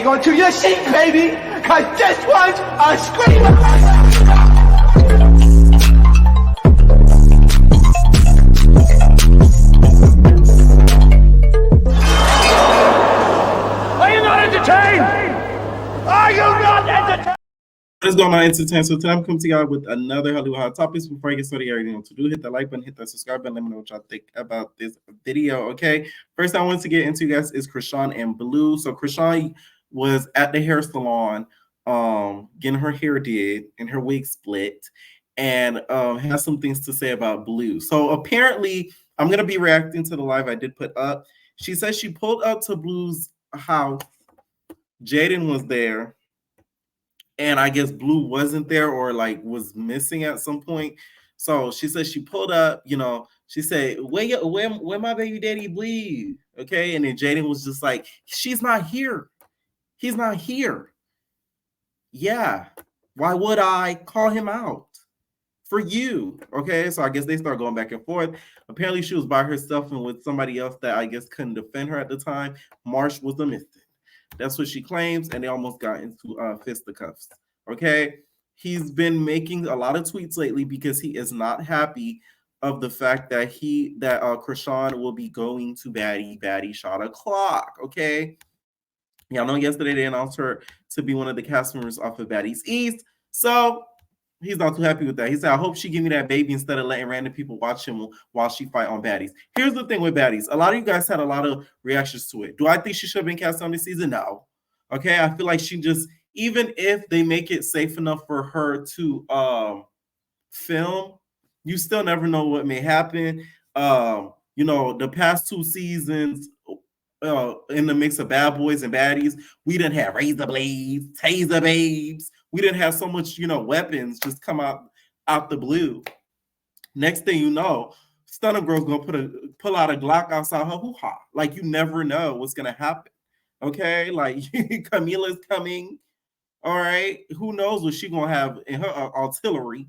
hang on to your seat, baby, because this one's a screamer. Are you not entertained? Are you not entertained? What is going on, entertainment? So today I'm coming to y'all with another Hollywood Hot Topics. Before I get started, you already know what to do. Hit the like button, hit that subscribe button. Let me know what y'all think about this video, okay? First I want to get into, guys, is Chrisean and Blue. So Chrisean was at the hair salon getting her hair did and her wig split, and has some things to say about Blue. So apparently, I'm going to be reacting to the live I did put up. She says she pulled up to Blue's house. Jaden was there. And I guess Blue wasn't there or like was missing at some point. So she said she pulled up, she said, where my baby daddy Blue? Okay. And then Jaden was just like, she's not here. He's not here. Yeah. Why would I call him out? For you. Okay. So I guess they start going back and forth. Apparently she was by herself and with somebody else that I guess couldn't defend her at the time. Marsh was the missing. That's what she claims, and they almost got into fisticuffs. Okay, he's been making a lot of tweets lately because he is not happy of the fact that Chrisean will be going to Baddie Shot O'Clock. Okay, y'all know yesterday they announced her to be one of the cast members off of Baddies East, so he's not too happy with that. He said, I hope she give me that baby instead of letting random people watch him while she fight on Baddies. Here's the thing with Baddies. A lot of you guys had a lot of reactions to it. Do I think she should have been cast on this season? No. Okay, I feel like she just, even if they make it safe enough for her to film, you still never know what may happen. The past 2 seasons, in the mix of bad boys and baddies, we didn't have razor blades, taser babes. We didn't have so much, weapons just come out the blue. Next thing you know, Stunner Girl's gonna pull out a Glock outside her hoo-ha. Like, you never know what's gonna happen. Okay, like Camila's coming. All right, who knows what she's gonna have in her artillery?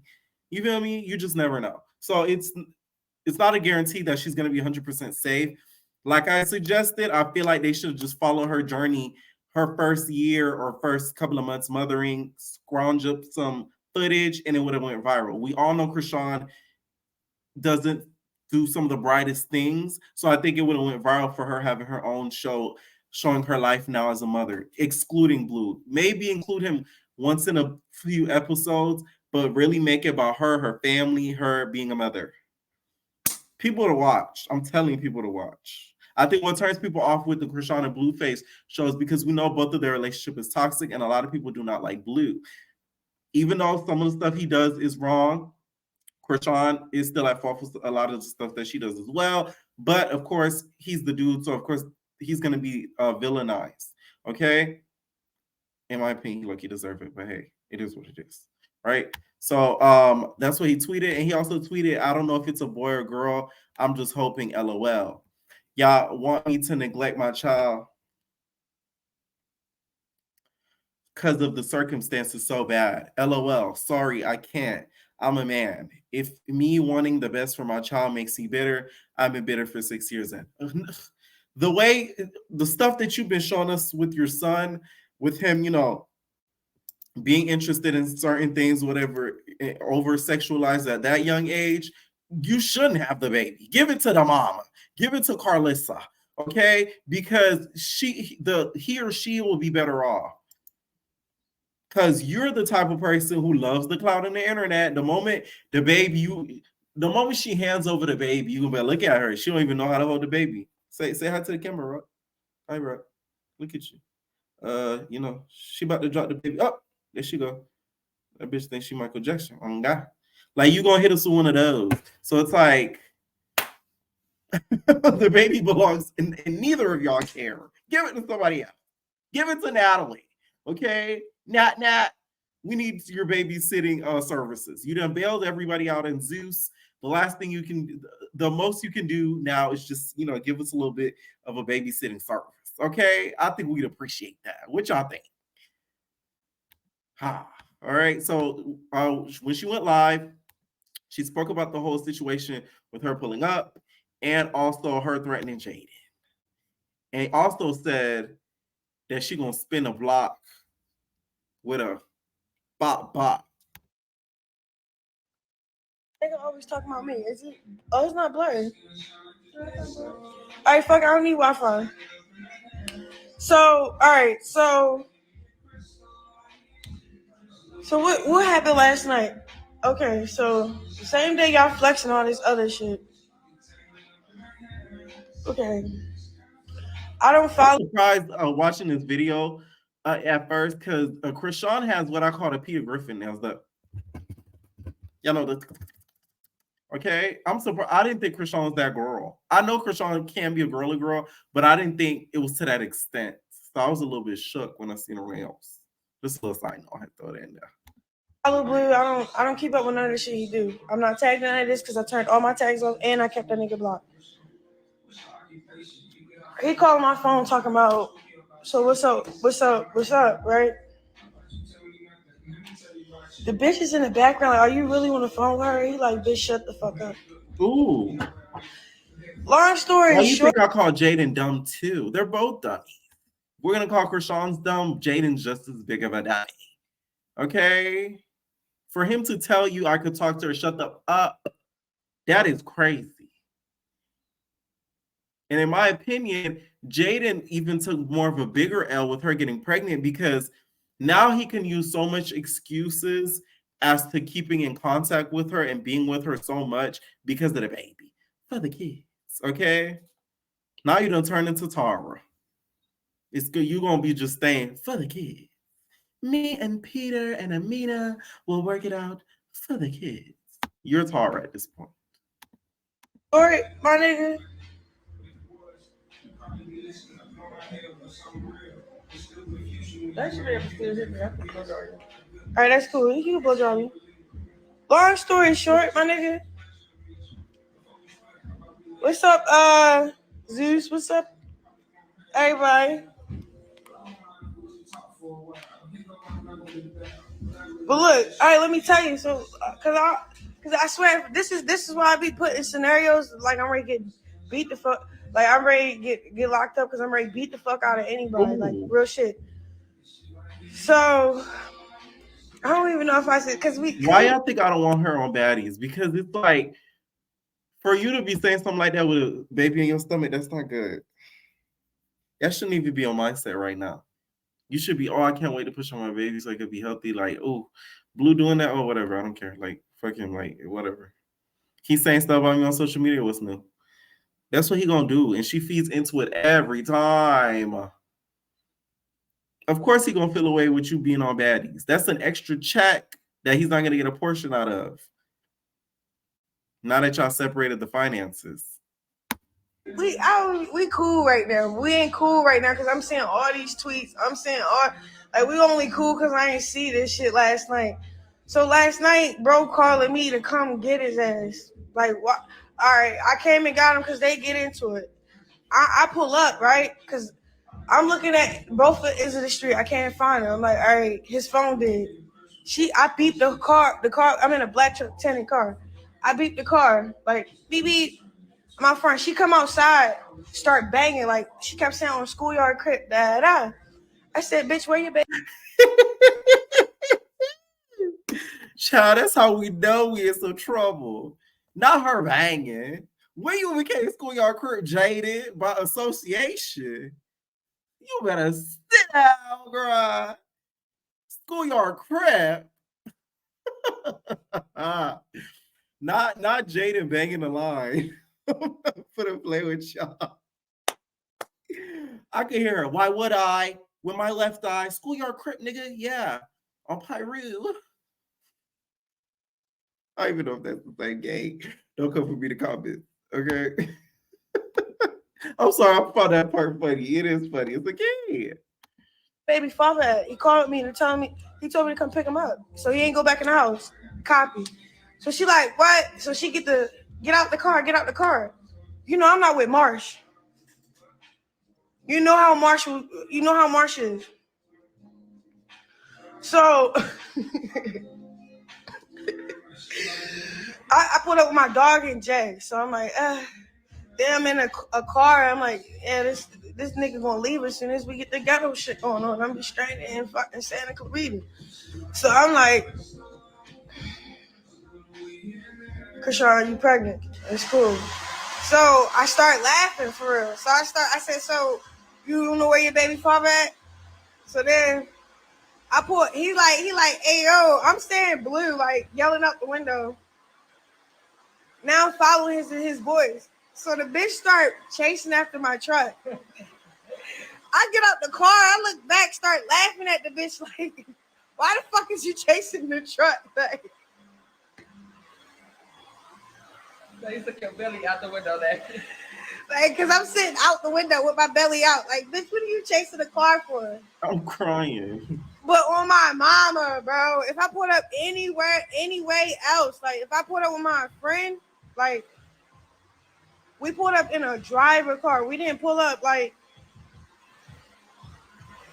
You feel me? You just never know. So it's not a guarantee that she's gonna be 100% safe. Like I suggested, I feel like they should just follow her journey, her first year or first couple of months mothering, scrounge up some footage, and it would have went viral. We all know Chrisean doesn't do some of the brightest things, so I think it would have went viral for her having her own show, showing her life now as a mother, excluding Blue. Maybe include him once in a few episodes, but really make it about her family, her being a mother. People to watch. I'm telling people to watch. I think what turns people off with the Chrisean and Blueface shows, because we know both of their relationship is toxic, and a lot of people do not like Blue. Even though some of the stuff he does is wrong, Chrisean is still at fault for a lot of the stuff that she does as well. But of course, he's the dude, so of course he's going to be villainized. Okay, in my opinion, like, he deserves it, but hey, it is what it is, right? So that's what he tweeted, and he also tweeted, I don't know if it's a boy or girl, I'm just hoping, LOL. Y'all want me to neglect my child because of the circumstances so bad. LOL. Sorry, I can't. I'm a man. If me wanting the best for my child makes me bitter, I've been bitter for 6 years. The stuff that you've been showing us with your son, with him, being interested in certain things, whatever, over sexualized at that young age, you shouldn't have the baby. Give it to the mama. Give it to Carlissa, okay? Because he or she will be better off. Because you're the type of person who loves the cloud and the internet. The moment she hands over the baby, you gonna be like, look at her. She don't even know how to hold the baby. Say hi to the camera, Rock. Hi, Rock. Look at you. She about to drop the baby. Oh, there she go. That bitch thinks she Michael Jackson. Oh, God. Like, you gonna hit us with one of those. So it's like, the baby belongs, and neither of y'all care. Give it to somebody else. Give it to Natalie. Okay? Nat, we need your babysitting services. You done bailed everybody out in Zeus. The most you can do now is just, give us a little bit of a babysitting service. Okay? I think we'd appreciate that. What y'all think? All right. So when she went live, she spoke about the whole situation with her pulling up and also her threatening Jaden. And also said that she gonna spin a block with a bop. They can always talk about me. Is it? Oh, it's not blurry. Alright, fuck, I don't need Wi-Fi. So, alright, so what happened last night? Okay, so the same day y'all flexing all this other shit. Okay. I don't I'm follow. surprised watching this video at first because Chrisean has what I call a Peter Griffin nails. Y'all know the. Okay, I'm surprised. I didn't think Chrisean was that girl. I know Chrisean can be a girly girl, but I didn't think it was to that extent. So I was a little bit shook when I seen her nails. Just a little side note, I had to throw that in there. Follow Blue. I don't keep up with none of the shit he do. I'm not tagged none of this because I turned all my tags off and I kept that nigga blocked. He called my phone talking about, so what's up, right? The bitch is in the background. Like, are you really on the phone with her? He like, bitch, shut the fuck up. Ooh. Long story Why you short. think I call Jaden dumb too? They're both dumb. We're gonna call Chrisean's dumb. Jaden's just as big of a dummy. Okay? For him to tell you I could talk to her, shut the up, that is crazy. And in my opinion, Jaden even took more of a bigger L with her getting pregnant because now he can use so much excuses as to keeping in contact with her and being with her so much because of the baby. For the kids, okay? Now you done turned into Tara. It's good. You're going to be just staying for the kids. Me and Peter and Amina will work it out for the kids. You're Tara at this point. All right, my nigga. That should be able to still hit me. All right, that's cool. You can blow dry me. Long story short, my nigga. What's up, Zeus? What's up, everybody? But look, all right, let me tell you. So, cause I swear, this is why I be put in scenarios like I'm ready to get beat the fuck, like I'm ready to get locked up because I'm ready to beat the fuck out of anybody, like real shit. So I don't even know if I said Why y'all think I don't want her on Baddies? Because it's like for you to be saying something like that with a baby in your stomach, that's not good. That shouldn't even be on mindset right now. You should be, oh, I can't wait to push on my baby so I could be healthy. Like, oh, Blue doing that, or whatever. I don't care. Like, fucking, like, whatever. He's saying stuff about me on social media. What's new? That's what he gonna do, and she feeds into it every time. Of course, he gonna feel away with you being on Baddies. That's an extra check that he's not gonna get a portion out of. Now that y'all separated the finances. we cool right now. We ain't cool right now because I'm seeing all these tweets. I'm seeing all like we only cool because I ain't see this shit last night. So last night, bro calling me to come get his ass. Like what? All right, I came and got him because they get into it. I pull up right because I'm looking at both ends of the street. I can't find him. I'm like, all right, his phone did. I beeped the car. The car. I'm in a black truck tenant car. I beeped the car like beep beep. My friend, she come outside, start banging like she kept saying on schoolyard crib. Da da. I said, bitch, where you baby? Child, that's how we know we in some trouble. Not her banging. When you became schoolyard crib jaded by association, you better sit down, girl. Schoolyard crib. not Jaden banging the line. Put a play with y'all. I can hear her. Why would I? With my left eye, schoolyard crib, nigga. Yeah, on Pyru. I don't even know if that's the same game. Don't come for me to comment, okay? I'm sorry, I found that part funny. It is funny. It's like, yeah. Baby father, he called me to tell me, he told me to come pick him up. So he ain't go back in the house. Copy. So she like, what? So she get out the car. You know I'm not with Marsh. You know how Marsh is. So I put up with my dog and Jay. So I'm like, Then I'm in a car. I'm like, yeah, this nigga gonna leave as soon as we get the ghetto shit going on. I'm just straight in fucking Santa Clarita. So I'm like, Chrisean, you pregnant? It's cool. So I start laughing for real. So I said, so you don't know where your baby father at? So then I pull. He like, hey yo, I'm staying blue, like yelling out the window. Now I'm following his voice. So the bitch start chasing after my truck. I get out the car, I look back, start laughing at the bitch like, why the fuck is you chasing the truck? Like, So you took your belly out the window there. Like, cause I'm sitting out the window with my belly out. Like, bitch, what are you chasing the car for? I'm crying. But on my mama, bro, if I pulled up anywhere, anyway else, like if I pulled up with my friend, like we pulled up in a driver car. We didn't pull up like,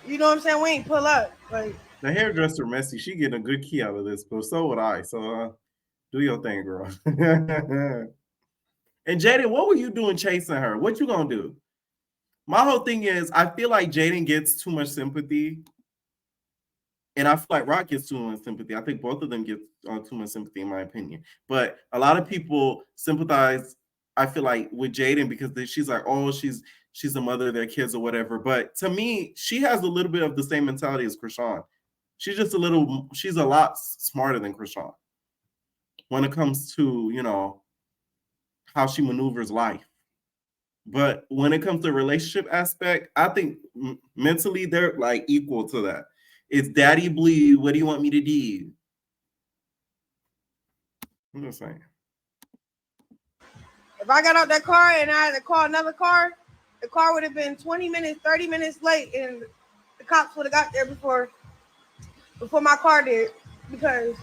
you know what I'm saying? We ain't pull up. Like The hairdresser messy. She getting a good key out of this, but so would I. So do your thing, girl. And Jaden, what were you doing chasing her? What you gonna do? My whole thing is, I feel like Jaden gets too much sympathy, and I feel like Rock gets too much sympathy. I think both of them get too much sympathy, in my opinion. But a lot of people sympathize, I feel like, with Jaden because she's like, oh, she's a mother of their kids or whatever. But to me, she has a little bit of the same mentality as Chrisean. She's a lot smarter than Chrisean when it comes to, how she maneuvers life. But when it comes to relationship aspect, I think mentally they're like equal to that. It's daddy blue. What do you want me to do? I'm just saying. if I got out that car and I had to call another car, the car would have been 20 minutes, 30 minutes late, and the cops would have got there before my car did. Because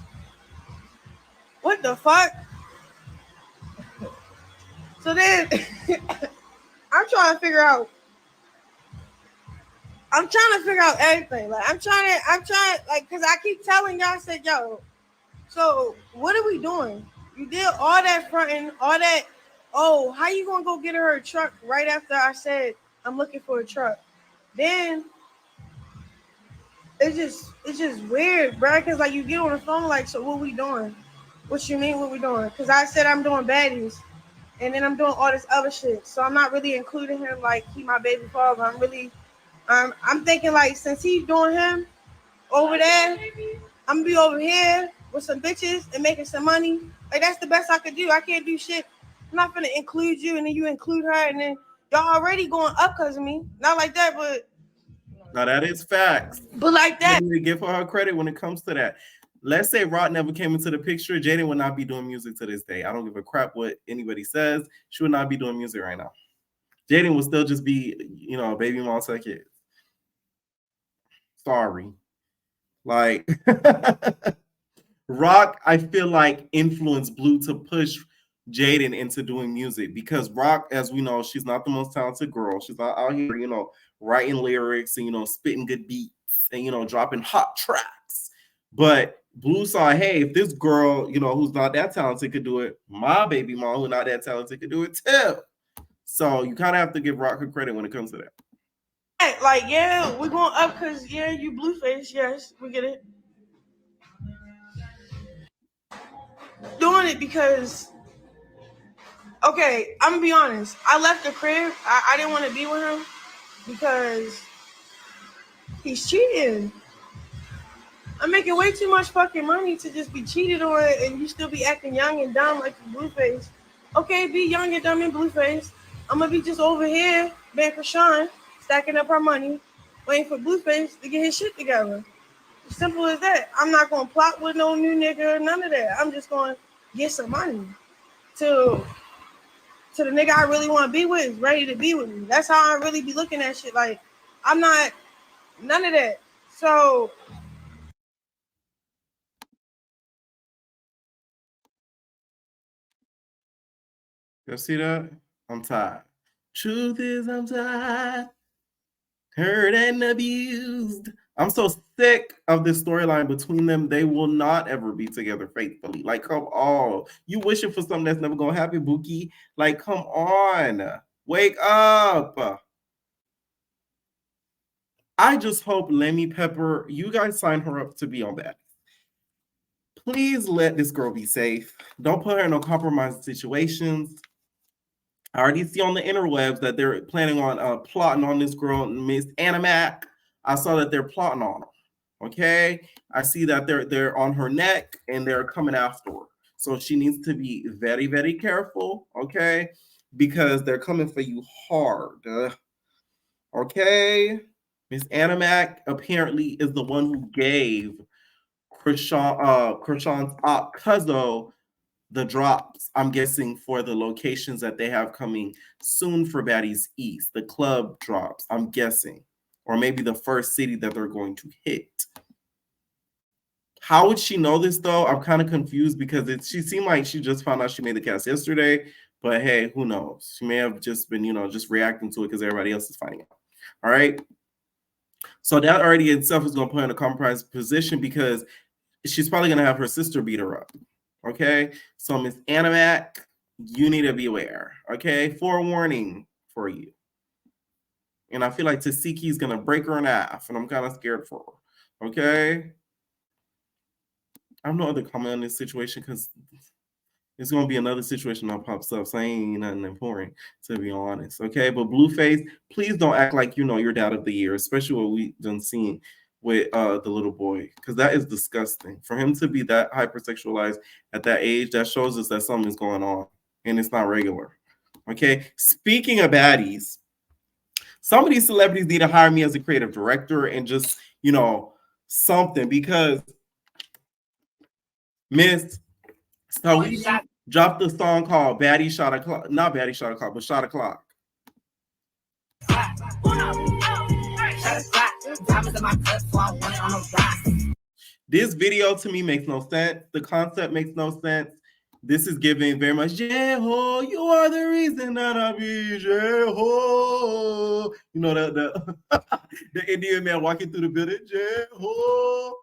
what the fuck? So then I'm trying to figure out everything. Like I'm trying like, cause I keep telling y'all, I said, yo, so what are we doing? You did all that fronting, all that. Oh, how you gonna go get her a truck right after I said I'm looking for a truck? Then it's just weird, bro. Cause like you get on the phone, like, so what we doing? What you mean what we doing? Cause I said I'm doing baddies, and then I'm doing all this other shit. So I'm not really including him like he my baby father. I'm thinking like since he's doing him over there, I'm gonna be over here with some bitches and making some money. Like that's the best I could do. I can't do shit. I'm not gonna include you and then you include her and then y'all already going up because of me. Not like that, but now that is facts. But like that. I need to give her credit when it comes to that. Let's say Rod never came into the picture. Jaden would not be doing music to this day. I don't give a crap what anybody says. She would not be doing music right now. Jaden would still just be, a baby mom to her kids. Sorry. Like, Rock, I feel like, influenced Blue to push Jaden into doing music because Rock, as we know, she's not the most talented girl. She's not out here, writing lyrics and, spitting good beats and, dropping hot tracks. But Blue saw, hey, if this girl, who's not that talented could do it, my baby mom, who's not that talented, could do it too. So you kind of have to give Rock her credit when it comes to that. Like, yeah, we're going up because, yeah, you Blueface. Yes, we get it. Doing it because, okay, I'm going to be honest. I left the crib. I didn't want to be with him because he's cheating. I'm making way too much fucking money to just be cheated on and you still be acting young and dumb like the Blueface. Okay, be young and dumb and Blueface. I'm going to be just over here, being Chrisean, stacking up her money, waiting for Blueface to get his shit together. Simple as that. I'm not going to plot with no new nigga or none of that. I'm just going to get some money to the nigga I really want to be with is ready to be with me. That's how I really be looking at shit. Like, I'm not none of that. So You see that? I'm tired. Truth is, I'm tired. Hurt and abused. I'm so sick of this storyline between them. They will not ever be together faithfully. Like, come on. You wishing for something that's never gonna happen, Bookie. Like, come on. Wake up. I just hope Lemmy Pepper, you guys sign her up to be on that. Please let this girl be safe. Don't put her in no compromising situations. I already see on the interwebs that they're planning on plotting on this girl, Miss Anna Mac. I saw that they're plotting on her. Okay, I see that they're on her neck and they're coming after her. So she needs to be very, very careful. Okay, because they're coming for you hard. Okay, Miss Anna Mac apparently is the one who gave Chrisean's Cuzzo the drops, I'm guessing, for the locations that they have coming soon for Baddies East, the club drops, I'm guessing, or maybe the first city that they're going to hit. How would she know this though? I'm kind of confused because she seemed like she just found out she made the cast yesterday, but hey, who knows? She may have just been, just reacting to it because everybody else is finding out. All right. So that already itself is going to put her in a compromised position because she's probably going to have her sister beat her up. Okay, so Miss Animac, you need to be aware. Okay, forewarning for you. And I feel like Tasiki is gonna break her in half, and I'm kind of scared for her. Okay, I have no other comment on this situation because it's gonna be another situation that pops up. So I ain't nothing important, to be honest. Okay, but Blueface, please don't act like your dad of the year, especially what we done seen with the little boy, because that is disgusting. For him to be that hypersexualized at that age, that shows us that something is going on and it's not regular. Okay, speaking of baddies, some of these celebrities need to hire me as a creative director and just something, because Miss Saweetie dropped a song called Baddie Shot O'Clock, not Baddie Shot O'Clock, but Shot O'Clock. This video to me makes no sense. The concept makes no sense. This is giving very much J-Ho, you are the reason that I be J-Ho. The the Indian man walking through the building, J-Ho.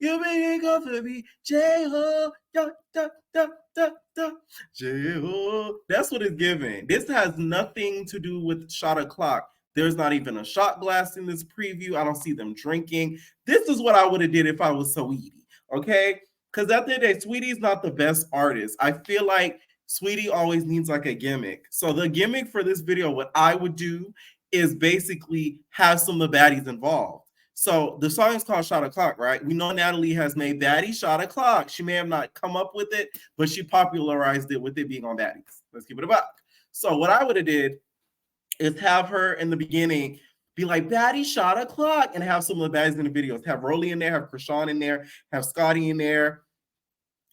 You ain't gonna be J-Ho, da, da, da, da, da, J-Ho. That's what it's giving. This has nothing to do with Shot O'Clock. There's not even a shot glass in this preview. I don't see them drinking. This is what I would have did if I was Saweetie, okay? Because at the end of the day, Sweetie's not the best artist. I feel like Saweetie always needs like a gimmick. So the gimmick for this video, what I would do is basically have some of the baddies involved. So the song is called Shot O'Clock, right? We know Natalie has made Baddie Shot O'Clock. She may have not come up with it, but she popularized it with it being on Baddies. Let's keep it a buck. So what I would have did is have her in the beginning be like Baddie Shot O'Clock and have some of the baddies in the videos. Have Rolly in there, have Chrisean in there, have Scotty in there,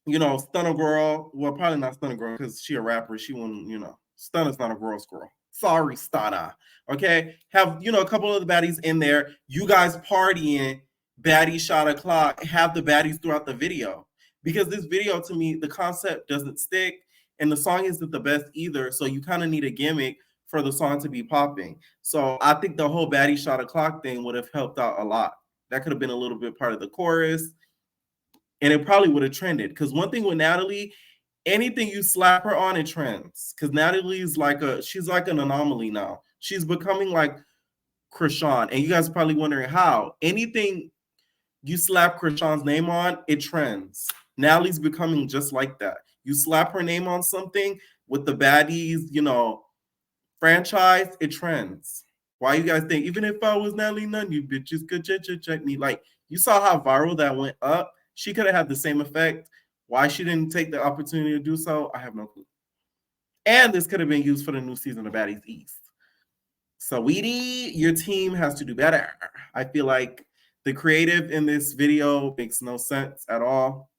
Stunner Girl. Well, probably not Stunner Girl because she a rapper. She won't, Stunner's not a girl's girl. Sorry, Stunner. Okay. Have, a couple of the baddies in there. You guys partying, Baddie Shot O'Clock. Have the baddies throughout the video. Because this video, to me, the concept doesn't stick and the song isn't the best either. So you kind of need a gimmick for the song to be popping. So I think the whole Baddie Shot O'Clock thing would have helped out a lot. That could have been a little bit part of the chorus. And it probably would have trended. Because one thing with Natalie, anything you slap her on, it trends. Because Natalie's she's like an anomaly now. She's becoming like Chrisean. And you guys are probably wondering how. Anything you slap Chrisean's name on, it trends. Natalie's becoming just like that. You slap her name on something with the baddies, franchise, it trends. Why you guys think, even if I was Natalie Nunn, you bitches could check me? Like, you saw how viral that went up. She could have had the same effect. Why she didn't take the opportunity to do so, I have no clue. And this could have been used for the new season of Baddies East. Saweetie, your team has to do better. I feel like the creative in this video makes no sense at all.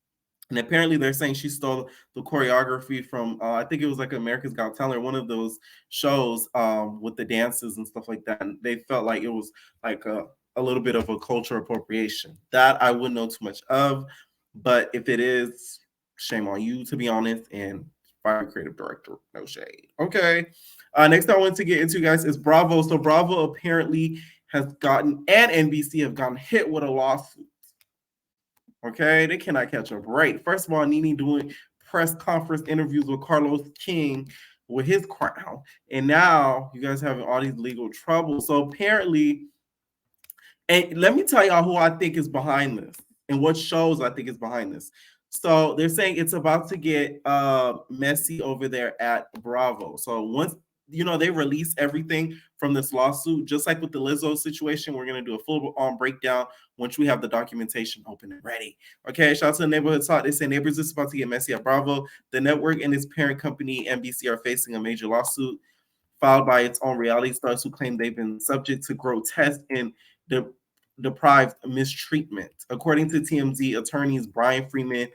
And apparently they're saying she stole the choreography from, I think it was like America's Got Talent, one of those shows with the dances and stuff like that. And they felt like it was like a little bit of a cultural appropriation. That I wouldn't know too much of. But if it is, shame on you, to be honest, and fire creative director, no shade. Okay. Next I want to get into, guys, is Bravo. So Bravo apparently has gotten, and NBC have gotten hit with a lawsuit. Okay, they cannot catch a break. First of all, NeNe doing press conference interviews with Carlos King with his crown, and now you guys having all these legal trouble. So apparently, and let me tell y'all who I think is behind this and what shows I think is behind this. So they're saying it's about to get messy over there at Bravo. So once they release everything from this lawsuit, just like with the Lizzo situation, we're gonna do a full-on breakdown once we have the documentation open and ready. Okay, shout out to the Neighborhood Talk. They say neighbors is about to get messy at Bravo. The network and its parent company NBC are facing a major lawsuit filed by its own reality stars who claim they've been subject to grotesque and deprived mistreatment. According to TMZ, attorneys Brian Freeman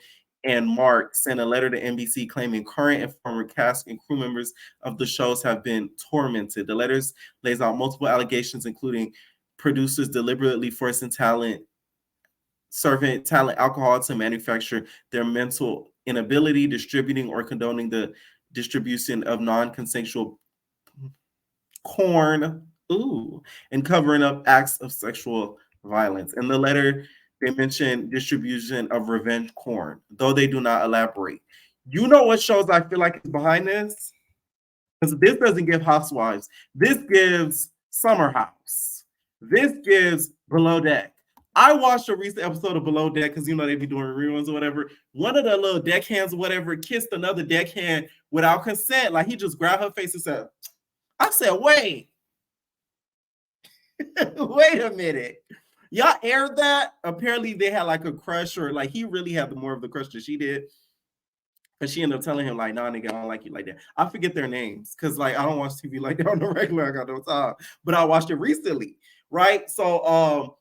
and Mark sent a letter to NBC claiming current and former cast and crew members of the shows have been tormented. The letters lays out multiple allegations, including producers deliberately forcing serving talent alcohol to manufacture their mental inability, distributing or condoning the distribution of non-consensual porn, and covering up acts of sexual violence. In the letter, they mention distribution of revenge porn, though they do not elaborate. You know what shows I feel like is behind this? Because this doesn't give Housewives. This gives Summer House. This gives Below Deck. I watched a recent episode of Below Deck because they be doing reruns or whatever. One of the little deckhands or whatever kissed another deckhand without consent. Like he just grabbed her face and said, I said, wait. Wait a minute. Y'all aired that? Apparently they had like a crush, or like he really had more of the crush that she did. Because she ended up telling him, like, nah, nigga, I don't like you like that. I forget their names because, like, I don't watch TV like that on the regular. I got no time. But I watched it recently, right? So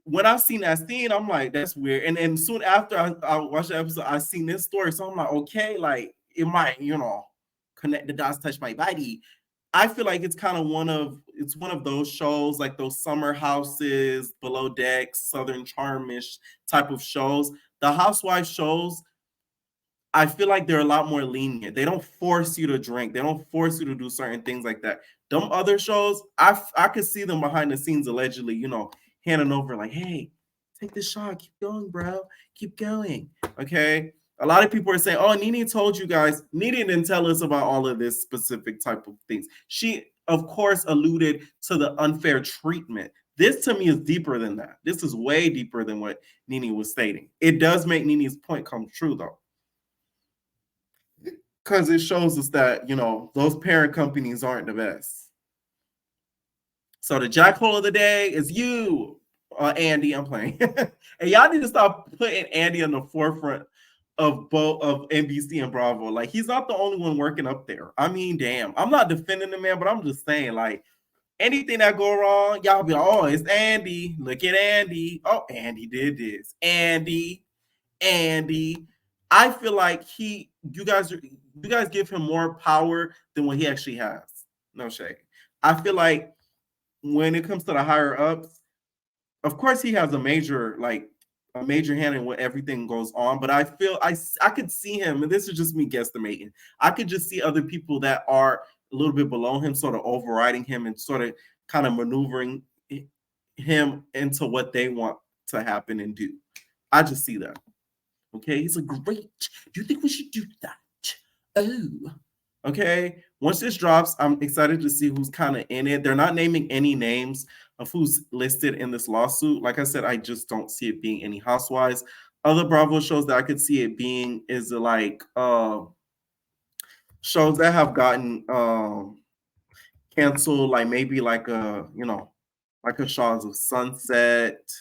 when I seen that scene, I'm like, that's weird. And soon after I watched the episode, I seen this story. So I'm like, okay, like, it might, connect the dots, touch my body. I feel like it's kind of one of those shows, like those Summer Houses, Below Deck, Southern Charmish type of shows. The Housewives shows, I feel like they're a lot more lenient. They don't force you to drink. They don't force you to do certain things like that. Them other shows, I could see them behind the scenes allegedly, handing over like, hey, take this shot. Keep going, bro. Keep going. Okay. A lot of people are saying, oh, NeNe told you guys. NeNe didn't tell us about all of this specific type of things. She, of course, alluded to the unfair treatment. This, to me, is deeper than that. This is way deeper than what NeNe was stating. It does make NeNe's point come true, though. Because it shows us that, those parent companies aren't the best. So the jackhole of the day is you, Andy. I'm playing. And y'all need to stop putting Andy on the forefront of both of NBC and Bravo. Like, he's not the only one working up there. I mean, damn. I'm not defending the man, but I'm just saying, like, anything that go wrong, y'all be like, oh, it's Andy. Look at Andy. Oh, Andy did this. Andy. I feel like you guys give him more power than what he actually has. No shade. I feel like when it comes to the higher ups, of course he has a major hand in what everything goes on, but I feel I could see him, and this is just me guesstimating. I could just see other people that are a little bit below him sort of overriding him and sort of kind of maneuvering him into what they want to happen and do. I just see that. Okay, he's like, great. Do you think we should do that? Oh, okay. Once this drops, I'm excited to see who's kind of in it. They're not naming any names of who's listed in this lawsuit. Like I said, I just don't see it being any Housewives. Other Bravo shows that I could see it being is like shows that have gotten canceled, like maybe like a Shaws of Sunset.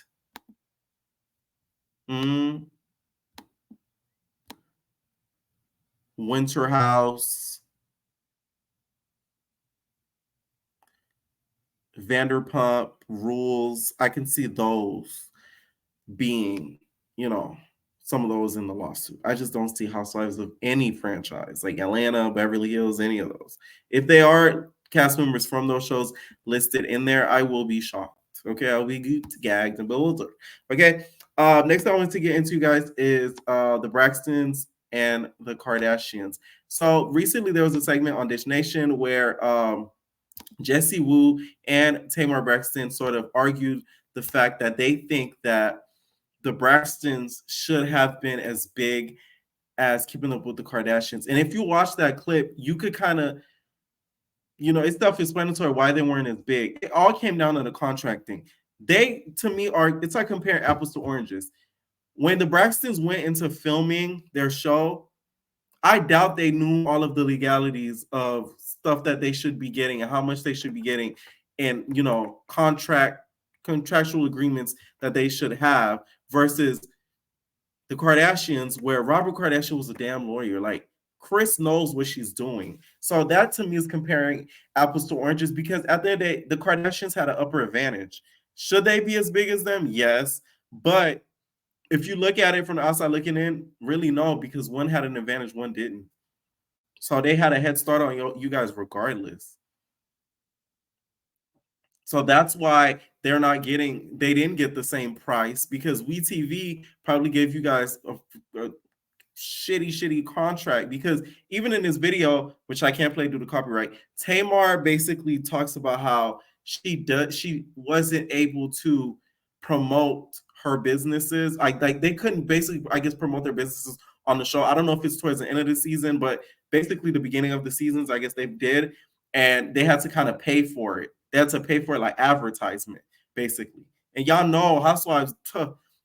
Winter House, Vanderpump Rules. I can see those being, some of those in the lawsuit. I just don't see Housewives of any franchise, like Atlanta, Beverly Hills, any of those. If they are cast members from those shows listed in there, I will be shocked. Okay, I'll be gagged and bewildered. Okay, next I want to get into, guys, is the Braxtons and the Kardashians. So recently there was a segment on Dish Nation where Jessie Wu and Tamar Braxton sort of argued the fact that they think that the Braxtons should have been as big as Keeping Up with the Kardashians. And if you watch that clip, you could kind of, it's self-explanatory why they weren't as big. It all came down to the contract thing. They, to me, it's like comparing apples to oranges. When the Braxtons went into filming their show, I doubt they knew all of the legalities of stuff that they should be getting and how much they should be getting, and contractual agreements that they should have versus the Kardashians, where Robert Kardashian was a damn lawyer. Like, Kris knows what she's doing. So that to me is comparing apples to oranges, because at the end of the day, the Kardashians had an upper advantage. Should they be as big as them? Yes. But if you look at it from the outside looking in, really no, because one had an advantage, one didn't. So they had a head start on you guys regardless. So that's why they didn't get the same price, because WeTV probably gave you guys a shitty contract. Because even in this video, which I can't play due to copyright, Tamar basically talks about how she wasn't able to promote her businesses. Like they couldn't basically, I guess, promote their businesses on the show. I don't know if it's towards the end of the season, but basically the beginning of the seasons, I guess they did, and they had to kind of pay for it. They had to pay for it like advertisement, basically. And y'all know Housewives,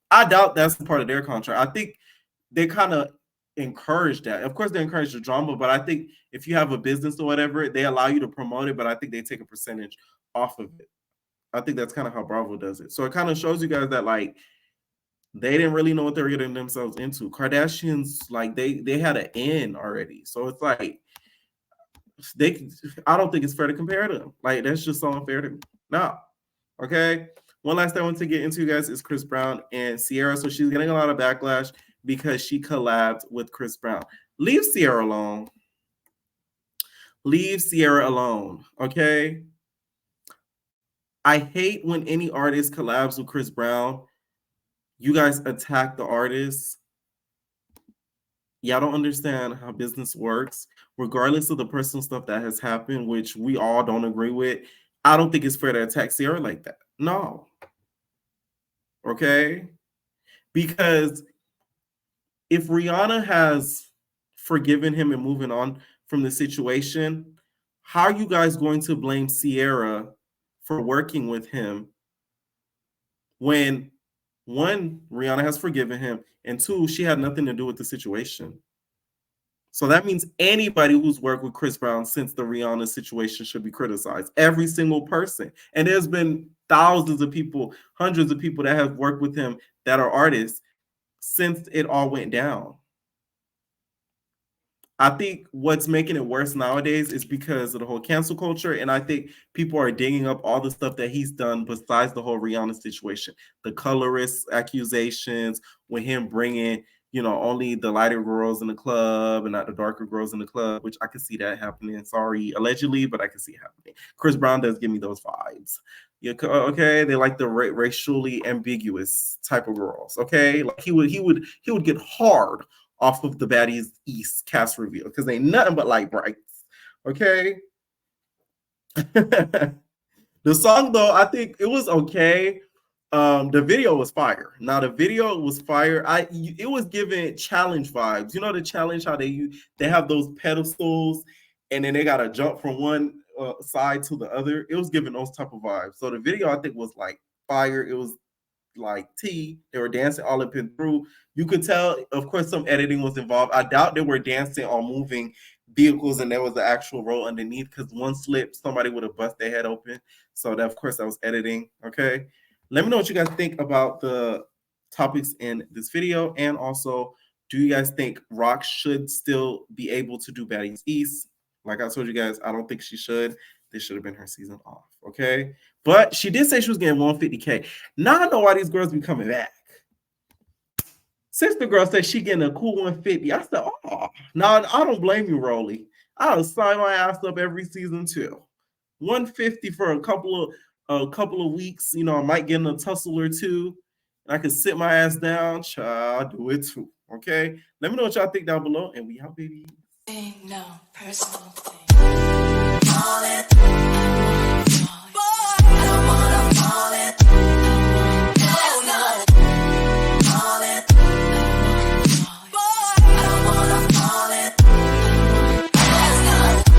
I doubt that's part of their contract. I think they kind of encourage that. Of course, they encourage the drama, but I think if you have a business or whatever, they allow you to promote it, but I think they take a percentage off of it. I think that's kind of how Bravo does it. So it kind of shows you guys that, like, they didn't really know what they were getting themselves into. Kardashians, like, they had an in already. So it's like, I don't think it's fair to compare them. Like, that's just so unfair to me. No. Okay. One last thing I want to get into, guys, is Chris Brown and Ciara. So she's getting a lot of backlash because she collabed with Chris Brown. Leave Ciara alone. Leave Ciara alone. Okay. I hate when any artist collabs with Chris Brown. You guys attack the artist. Y'all don't understand how business works. Regardless of the personal stuff that has happened, which we all don't agree with, I don't think it's fair to attack Ciara like that. No. Okay? Because if Rihanna has forgiven him and moving on from the situation, how are you guys going to blame Ciara for working with him when, one, Rihanna has forgiven him, and two, she had nothing to do with the situation? So that means anybody who's worked with Chris Brown since the Rihanna situation should be criticized. Every single person. And there's been thousands of people, hundreds of people that have worked with him that are artists since it all went down. I think what's making it worse nowadays is because of the whole cancel culture. And I think people are digging up all the stuff that he's done besides the whole Rihanna situation. The colorist accusations with him bringing, only the lighter girls in the club and not the darker girls in the club, which I can see that happening. Sorry, allegedly, but I can see it happening. Chris Brown does give me those vibes. Yeah, okay, they like the racially ambiguous type of girls. Okay, like he would get hard off of the Baddies East cast reveal because they nothing but light brights. Okay. The song, though, I think it was okay. The video was fire. Now the video was fire. It was giving challenge vibes. You know the challenge, how they have those pedestals and then they gotta jump from one side to the other. It was giving those type of vibes. So the video, I think, was like fire. It was like tea. They were dancing all up and through. You could tell, of course, some editing was involved. I doubt they were dancing on moving vehicles and there was an actual roll underneath, because one slip, somebody would have bust their head open. So that, of course, that was editing. Okay. Let me know what you guys think about the topics in this video. And also, do you guys think Rock should still be able to do Baddies East? Like I told you guys, I don't think she should. This should have been her season off. Okay. But she did say she was getting 150K. Now I know why these girls be coming back. Sister girl said she getting a cool 150. I said, oh, no, I don't blame you, Rolly. I'll sign my ass up every season too. 150 for a couple of weeks. I might get in a tussle or two. And I can sit my ass down. I'll do it too. Okay. Let me know what y'all think down below. And we out, baby. No personal thing.